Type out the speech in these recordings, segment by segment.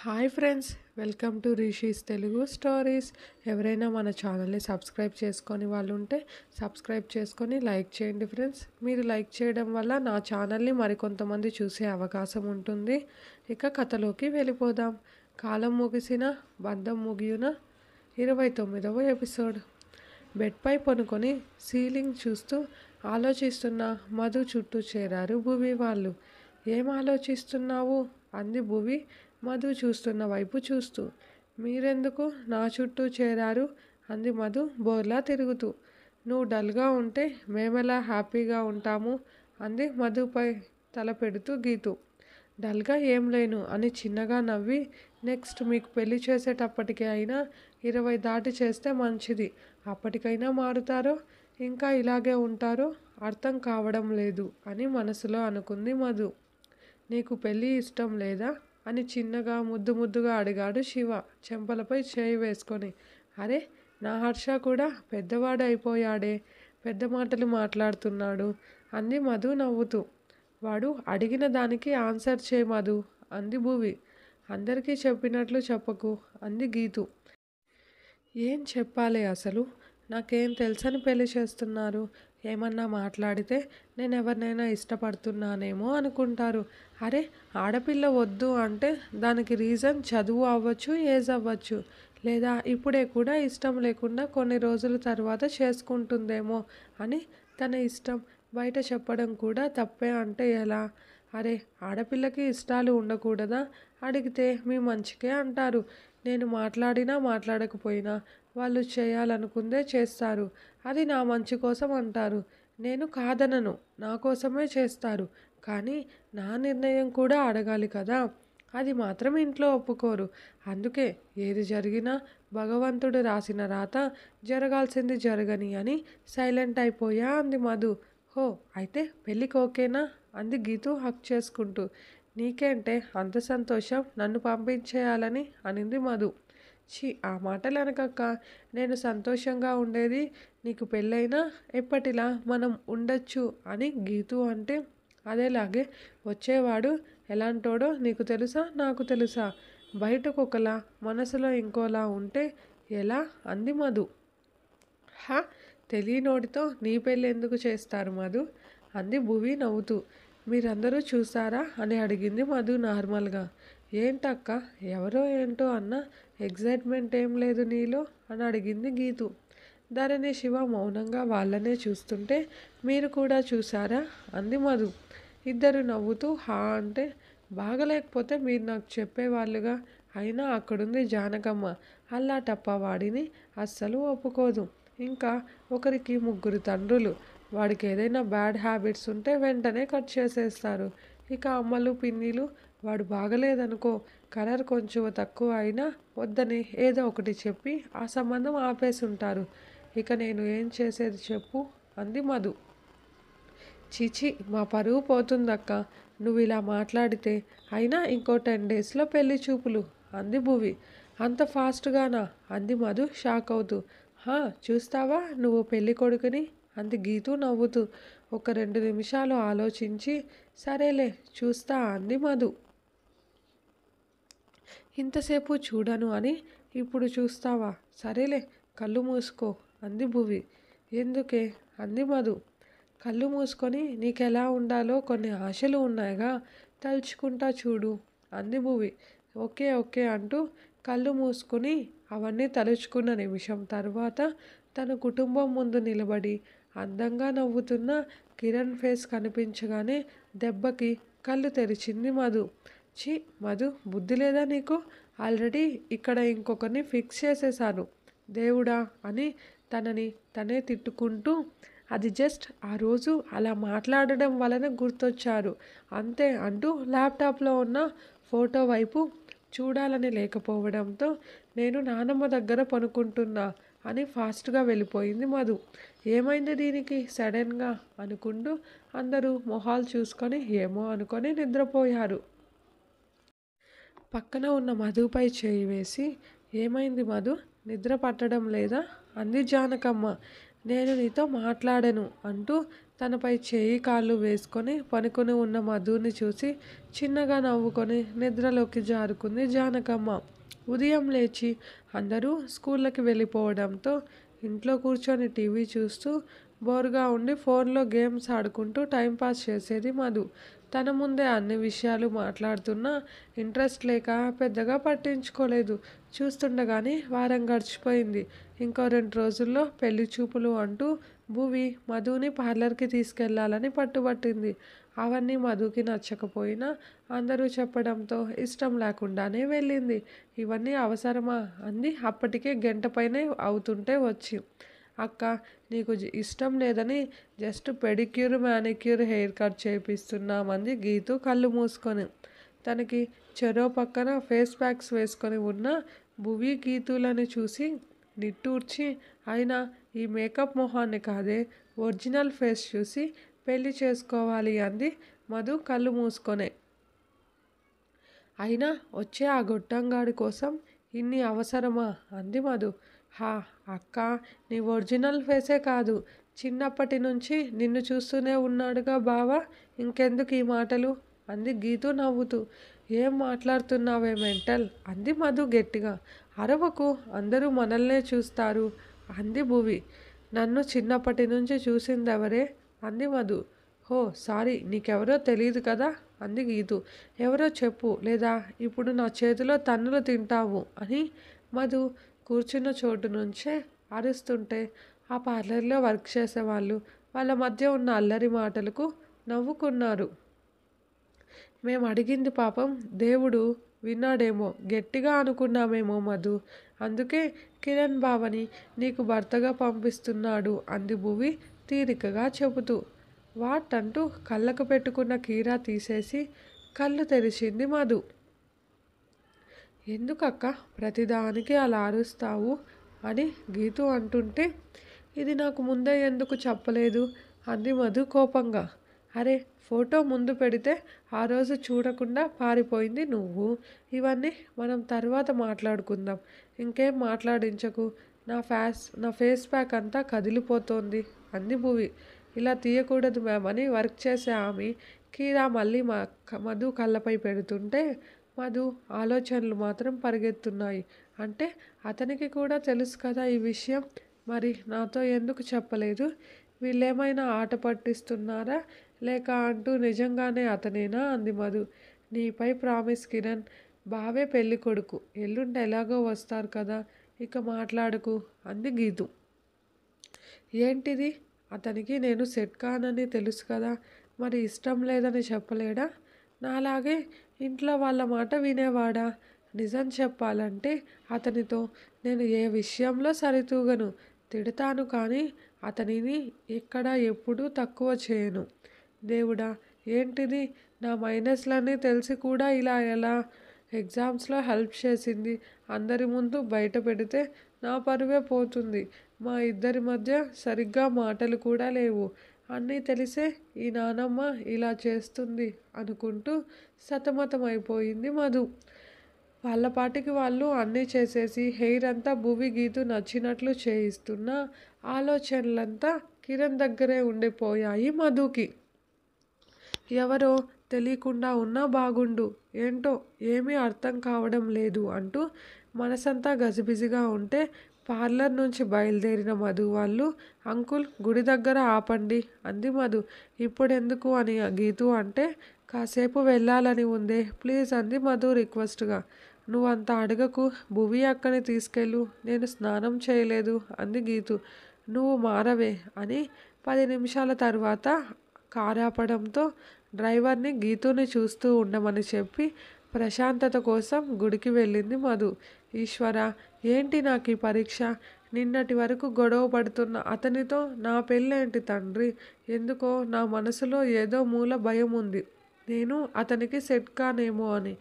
Hi friends, welcome to rishis Telugu stories. ఎవరైనా మన ఛానల్ని సబ్స్క్రైబ్ చేసుకొని వాళ్ళు ఉంటే సబ్స్క్రైబ్ చేసుకొని లైక్ చేయండి ఫ్రెండ్స్. మీరు లైక్ చేయడం వల్ల నా ఛానల్ని మరికొంతమంది చూసే అవకాశం ఉంటుంది. ఇక కథలోకి వెళ్ళిపోదాం. కాలం ముగిసిన బంధం ముగియున 29వ ఎపిసోడ్. బెడ్పై పనుకొని సీలింగ్ చూస్తూ ఆలోచిస్తున్న మధు చుట్టూ చేరారు భువి వాళ్ళు. ఏం ఆలోచిస్తున్నావు అంది భువి మధు చూస్తున్న వైపు చూస్తూ. మీరెందుకు నా చుట్టూ చేరారు అంది మధు బోర్లా తిరుగుతూ. నువ్వు డల్గా ఉంటే మేమెలా హ్యాపీగా ఉంటాము అంది మధుపై తల పెడుతూ గీతు. డల్గా ఏం లేను అని చిన్నగా నవ్వి, నెక్స్ట్ మీకు పెళ్లి చేసేటప్పటికి అయినా 20 దాటి చేస్తే మంచిది. అప్పటికైనా మారుతారో ఇంకా ఇలాగే ఉంటారో అర్థం కావడం లేదు అని మనసులో అనుకుంది మధు. నీకు పెళ్ళి ఇష్టం లేదా అని చిన్నగా ముద్దుగా అడిగాడు శివ చెంపలపై చేయి వేసుకొని. అరే, నా హర్ష కూడా పెద్దవాడు అయిపోయాడే, పెద్ద మాటలు మాట్లాడుతున్నాడు అంది మధు నవ్వుతూ. వాడు అడిగిన దానికి ఆన్సర్ చేయి మధు అంది భువి. అందరికీ చెప్పినట్లు చెప్పకు అంది గీతు. ఏం చెప్పాలి అసలు? నాకేం తెలుసని పెళ్లి చేస్తున్నారు. ఏమన్నా మాట్లాడితే నేను ఎవరినైనా ఇష్టపడుతున్నానేమో అనుకుంటారు. అరే, ఆడపిల్ల వద్దు అంటే దానికి రీజన్ చదువు అవ్వచ్చు, ఏజ్ అవ్వచ్చు, లేదా ఇప్పుడే కూడా ఇష్టం లేకుండా కొన్ని రోజుల తర్వాత చేసుకుంటుందేమో అని తన ఇష్టం బయట చెప్పడం కూడా తప్పే అంటే ఎలా? అరే, ఆడపిల్లకి ఇష్టాలు ఉండకూడదా? అడిగితే మీ మంచికే అంటారు. నేను మాట్లాడినా మాట్లాడకపోయినా వాళ్ళు చేయాలనుకుందే చేస్తారు. అది నా మంచి కోసం అంటారు. నేను కాదనను, నా కోసమే చేస్తారు. కానీ నా నిర్ణయం కూడా అడగాలి కదా. అది మాత్రం ఇంట్లో ఒప్పుకోరు. అందుకే ఏది జరిగినా భగవంతుడు రాసిన రాత, జరగాల్సింది జరగని అని సైలెంట్ అయిపోయా అంది మధు. హో, అయితే పెళ్ళికి ఓకేనా అంది గీతు హక్ చేసుకుంటూ. నీకేంటే అంత సంతోషం నన్ను పంపించేయాలని అనింది మధు. ఆ మాటలు అనకక్క, నేను సంతోషంగా ఉండేది నీకు పెళ్ళైనా ఎప్పటిలా మనం ఉండొచ్చు అని గీతు అంటే. అదేలాగే వచ్చేవాడు ఎలాంటోడో నీకు తెలుసా, నాకు తెలుసా? బయటకు ఒకలా మనసులో ఇంకోలా ఉంటే ఎలా అంది మధు. హా, తెలియనోడితో నీ పెళ్ళి ఎందుకు చేస్తారు మధు అంది భువి నవ్వుతూ. మీరందరూ చూసారా అని అడిగింది మధు నార్మల్గా. ఏంటక్క, ఎవరో ఏంటో అన్న ఎగ్జైట్మెంట్ ఏం లేదు నీలో అని అడిగింది గీతు. ధరణి శివ మౌనంగా వాళ్ళనే చూస్తుంటే మీరు కూడా చూసారా అంది మధు. ఇద్దరు నవ్వుతూ హా అంటే, బాగలేకపోతే మీరు నాకు చెప్పేవాళ్ళుగా. అయినా అక్కడుంది జానకమ్మ, అల్లాటప్ప వాడిని అస్సలు ఒప్పుకోదు. ఇంకా ఒకరికి 3 తండ్రులు. వాడికి ఏదైనా బ్యాడ్ హ్యాబిట్స్ ఉంటే వెంటనే కట్ చేసేస్తారు. ఇక అమ్మలు పిన్నిలు, వాడు బాగలేదనుకో, కలర్ కొంచెం తక్కువ అయినా వద్దని ఏదో ఒకటి చెప్పి ఆ సంబంధం ఆపేసి ఉంటారు. ఇక నేను ఏం చేసేది చెప్పు అంది మధు. చిచి, మా పరువు పోతుందక్క నువ్వు ఇలా మాట్లాడితే. అయినా ఇంకో 10 డేస్లో పెళ్లి చూపులు అంది భువి. అంత ఫాస్ట్గానా అంది మధు షాక్ అవుతూ. చూస్తావా నువ్వు పెళ్లి కొడుకుని అంది గీతు నవ్వుతూ. ఒక 2 నిమిషాలు ఆలోచించి సరేలే చూస్తా అంది మధు. ఇంతసేపు చూడను అని ఇప్పుడు చూస్తావా? సరేలే కళ్ళు మూసుకో అంది భువి. ఎందుకే అంది మధు. కళ్ళు మూసుకొని నీకెలా ఉండాలో కొన్ని ఆశలు ఉన్నాయిగా, తలుచుకుంటా చూడు అంది భువి. ఓకే ఓకే అంటూ కళ్ళు మూసుకుని అవన్నీ తలుచుకున్న నిమిషం తర్వాత తన కుటుంబం ముందు నిలబడి అందంగా నవ్వుతున్న కిరణ్ ఫేస్ కనిపించగానే దెబ్బకి కళ్ళు తెరిచింది మధు. మధు, బుద్ధి లేదా నీకు? ఆల్రెడీ ఇక్కడ ఇంకొకరిని ఫిక్స్ చేసేశాను దేవుడా అని తనని తనే తిట్టుకుంటూ, అది జస్ట్ ఆ రోజు అలా మాట్లాడడం వలన గుర్తొచ్చారు అంతే అంటూ ల్యాప్టాప్లో ఉన్న ఫోటో వైపు చూడాలని లేకపోవడంతో నేను నానమ్మ దగ్గర పనుకుంటున్నా అని ఫాస్ట్గా వెళ్ళిపోయింది మధు. ఏమైంది దీనికి సడన్గా అనుకుంటూ అందరూ మొహాలు చూసుకొని ఏమో అనుకొని నిద్రపోయారు. పక్కన ఉన్న మధుపై చేయి వేసి, ఏమైంది మధు, నిద్ర పట్టడం లేదా అంది జానకమ్మ. నేను నీతో మాట్లాడను అంటూ తనపై చేయి కాళ్ళు వేసుకొని పనుకొని ఉన్న మధుని చూసి చిన్నగా నవ్వుకొని నిద్రలోకి జారుకుంది జానకమ్మ. ఉదయం లేచి అందరూ స్కూళ్ళకి వెళ్ళిపోవడంతో ఇంట్లో కూర్చొని టీవీ చూస్తూ బోరుగా ఉండి ఫోన్లో గేమ్స్ ఆడుకుంటూ టైంపాస్ చేసేది మధు. తన ముందే అన్ని విషయాలు మాట్లాడుతున్నా ఇంట్రెస్ట్ లేక పెద్దగా పట్టించుకోలేదు. చూస్తుండగానే వారం గడిచిపోయింది. ఇంకో 2 రోజుల్లో పెళ్లి చూపులు అంటూ భువి మధుని పార్లర్కి తీసుకెళ్లాలని పట్టుబట్టింది. అవన్నీ మధుకి నచ్చకపోయినా అందరూ చెప్పడంతో ఇష్టం లేకుండానే వెళ్ళింది. ఇవన్నీ అవసరమా అంది అప్పటికే గంట పైనే అవుతుంటే వచ్చి. అక్క, నీకు ఇష్టం లేదని just pedicure manicure hair cut చేపిస్తున్నామంది గీతు కళ్ళు మూసుకొని. తనకి చెరో పక్కన ఫేస్ ప్యాక్స్ వేసుకొని ఉన్న భువి గీతులని చూసి నిట్టూర్చి, అయినా ఈ మేకప్ మొహాన్ని కాదే, ఒరిజినల్ ఫేస్ చూసి పెళ్లి చేసుకోవాలి అంది మధు కళ్ళు మూసుకొనే. అయినా వచ్చే ఆ గొట్టంగాడి కోసం ఇన్ని అవసరమా అంది మధు. హా అక్క, నీ ఒరిజినల్ ఫేసే కాదు, చిన్నప్పటి నుంచి నిన్ను చూస్తూనే ఉన్నాడుగా బావ, ఇంకెందుకు ఈ మాటలు అంది గీతు నవ్వుతూ. ఏం మాట్లాడుతున్నావే మెంటల్ అంది మధు గట్టిగా. అరవకు, అందరూ మనల్నే చూస్తారు అంది భువి. నన్ను చిన్నప్పటి నుంచి చూసిందెవరే అంది మధు. హో సారీ, నీకెవరో తెలీదు కదా అంది గీతు. ఎవరో చెప్పు, లేదా ఇప్పుడు నా చేతిలో తన్నులు తింటావు అని మధు కూర్చున్న చోటు నుంచే అరుస్తుంటే ఆ పార్లర్లో వర్క్ చేసేవాళ్ళు వాళ్ళ మధ్య ఉన్న అల్లరి మాటలకు నవ్వుకున్నారు. మేము అడిగింది పాపం దేవుడు విన్నాడేమో, గట్టిగా అనుకున్నామేమో మధు, అందుకే కిరణ్ బావని నీకు భర్తగా పంపిస్తున్నాడు అంది భువి తీరికగా చెబుతూ. వాట్ అంటూ కళ్ళకు పెట్టుకున్న కీరా తీసేసి కళ్ళు తెరిచింది మధు. ఎందుకక్క ప్రతిదానికి అలా అరుస్తావు అని గీతు అంటుంటే, ఇది నాకు ముందే ఎందుకు చెప్పలేదు అంది మధు కోపంగా. అరే, ఫోటో ముందు పెడితే ఆ రోజు చూడకుండా పారిపోయింది నువ్వు. ఇవన్నీ మనం తర్వాత మాట్లాడుకుందాం, ఇంకేం మాట్లాడించకు. నా ఫేస్ ప్యాక్ అంతా కదిలిపోతోంది అంది భువి. ఇలా తీయకూడదు మ్యామ్ అని వర్క్ చేసే ఆమె కీరా మళ్ళీ మధు కళ్ళపై పెడుతుంటే మధు ఆలోచనలు మాత్రం పరిగెత్తున్నాయి. అంటే అతనికి కూడా తెలుసు కదా ఈ విషయం, మరి నాతో ఎందుకు చెప్పలేదు? వీళ్ళేమైనా ఆట పట్టిస్తున్నారా లేక అంటూ నిజంగానే అతనేనా అంది మధు. నీపై ప్రామిస్ కిరణ్, బావే పెళ్ళి కొడుకు, ఎల్లుండి ఎలాగో వస్తారు కదా, ఇక మాట్లాడకు అంది గీతు. ఏంటిది, అతనికి నేను సెట్ కానని తెలుసు కదా, మరి ఇష్టం లేదని చెప్పలేడా? నాలాగే ఇంట్లో వాళ్ళ మాట వినేవాడా? నిజం చెప్పాలంటే అతనితో నేను ఏ విషయంలో సరితూగను. తిడతాను కానీ అతనిని ఎక్కడా ఎప్పుడూ తక్కువ చేయను. దేవుడా, ఏంటిది, నా మైనస్లన్నీ తెలిసి కూడా ఇలా ఎలా? ఎగ్జామ్స్లో హెల్ప్ చేసింది అందరి ముందు బయట పెడితే నా పరువే పోతుంది. మా ఇద్దరి మధ్య సరిగ్గా మాటలు కూడా లేవు. అన్నీ తెలిసే ఈ నానమ్మ ఇలా చేస్తుంది అనుకుంటూ సతమతమైపోయింది మధు. వాళ్ళ పాటికి వాళ్ళు అన్నీ చేసేసి హెయిర్ అంతా భువి గీతు నచ్చినట్లు చేయిస్తున్న ఆలోచనలంతా కిరణ్ దగ్గరే ఉండిపోయాయి మధుకి. ఎవరో తెలియకుండా ఉన్నా బాగుండు, ఏంటో ఏమీ అర్థం కావడం లేదు అంటూ మనసంతా గజిబిజిగా ఉంటే పార్లర్ నుంచి బయలుదేరిన మధు వాళ్ళు, అంకుల్ గుడి దగ్గర ఆపండి అంది మధు. ఇప్పుడెందుకు అని గీతు అంటే, కాసేపు వెళ్ళాలని ఉందే ప్లీజ్ అంది మధు రిక్వెస్ట్గా. నువ్వంత అడగకు, భువి అక్కని తీసుకెళ్ళు, నేను స్నానం చేయలేదు అంది గీతు. నువ్వు మారవే అని 10 నిమిషాల తర్వాత కారాపడంతో డ్రైవర్ని గీతుని చూస్తూ ఉండమని చెప్పి ప్రశాంతత కోసం గుడికి వెళ్ళింది మధు. ఈశ్వర, ఏంటి నాకు ఈ పరీక్ష? నిన్నటి వరకు గొడవ పడుతున్న అతనితో నా పెళ్ళేంటి తండ్రి? ఎందుకో నా మనసులో ఏదో మూల భయం ఉంది, నేను అతనికి సెట్ కానేమో అని.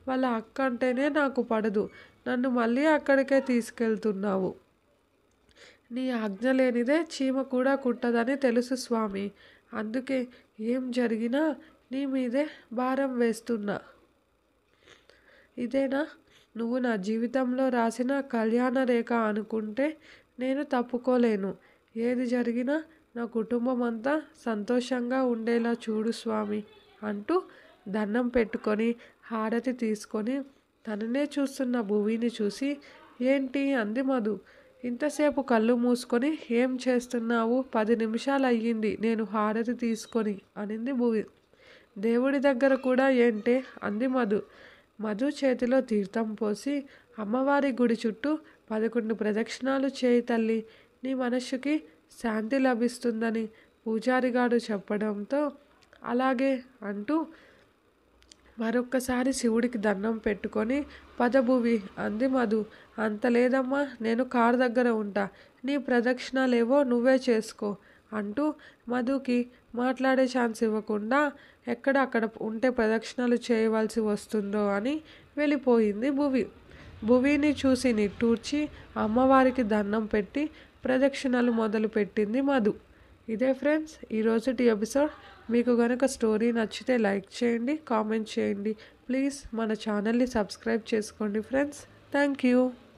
వాళ్ళ అక్క అంటేనే నాకు పడదు, నన్ను మళ్ళీ అక్కడికే తీసుకెళ్తున్నావు. నీ ఆజ్ఞ లేనిదే చీమ కూడా కుట్టదని తెలుసు స్వామి, అందుకే ఏం జరిగినా నీ మీదే భారం వేస్తున్నా. ఇదేనా నువ్వు నా జీవితంలో రాసిన కళ్యాణ రేఖ అనుకుంటే నేను తప్పుకోలేను. ఏది జరిగినా నా కుటుంబం అంతా సంతోషంగా ఉండేలా చూడు స్వామి అంటూ దండం పెట్టుకొని హారతి తీసుకొని తననే చూస్తున్న భువిని చూసి ఏంటి అంది మధు. ఇంతసేపు కళ్ళు మూసుకొని ఏం చేస్తున్నావు? 10 నిమిషాలు అయ్యింది నేను హారతి తీసుకొని అనింది భువి. దేవుడి దగ్గర కూడా ఏంటే అంది మధు. మధు చేతిలో తీర్థం పోసి అమ్మవారి గుడి చుట్టూ 11 ప్రదక్షిణాలు చేయి తల్లి, నీ మనస్సుకి శాంతి లభిస్తుందని పూజారిగాడు చెప్పడంతో అలాగే అంటూ మరొక్కసారి శివుడికి దండం పెట్టుకొని పదభువి అంది మధు. అంత లేదమ్మా, నేను కారు దగ్గర ఉంటా, నీ ప్రదక్షిణాలేవో నువ్వే చేసుకో అంటూ మధుకి మాట్లాడే ఛాన్స్ ఇవ్వకుండా ఎక్కడ అక్కడ ఉంటే ప్రదక్షిణాలు చేయవలసి వస్తుందో అని వెళ్ళిపోయింది భువి. భువిని చూసి నిట్టూర్చి అమ్మవారికి దండం పెట్టి ప్రదక్షిణలు మొదలుపెట్టింది మధు. ఇదే ఫ్రెండ్స్ ఈరోజుటి ఎపిసోడ్. మీకు కనుక స్టోరీ నచ్చితే లైక్ చేయండి, కామెంట్ చేయండి. ప్లీజ్ మన ఛానల్ని సబ్స్క్రైబ్ చేసుకోండి ఫ్రెండ్స్. Thank you.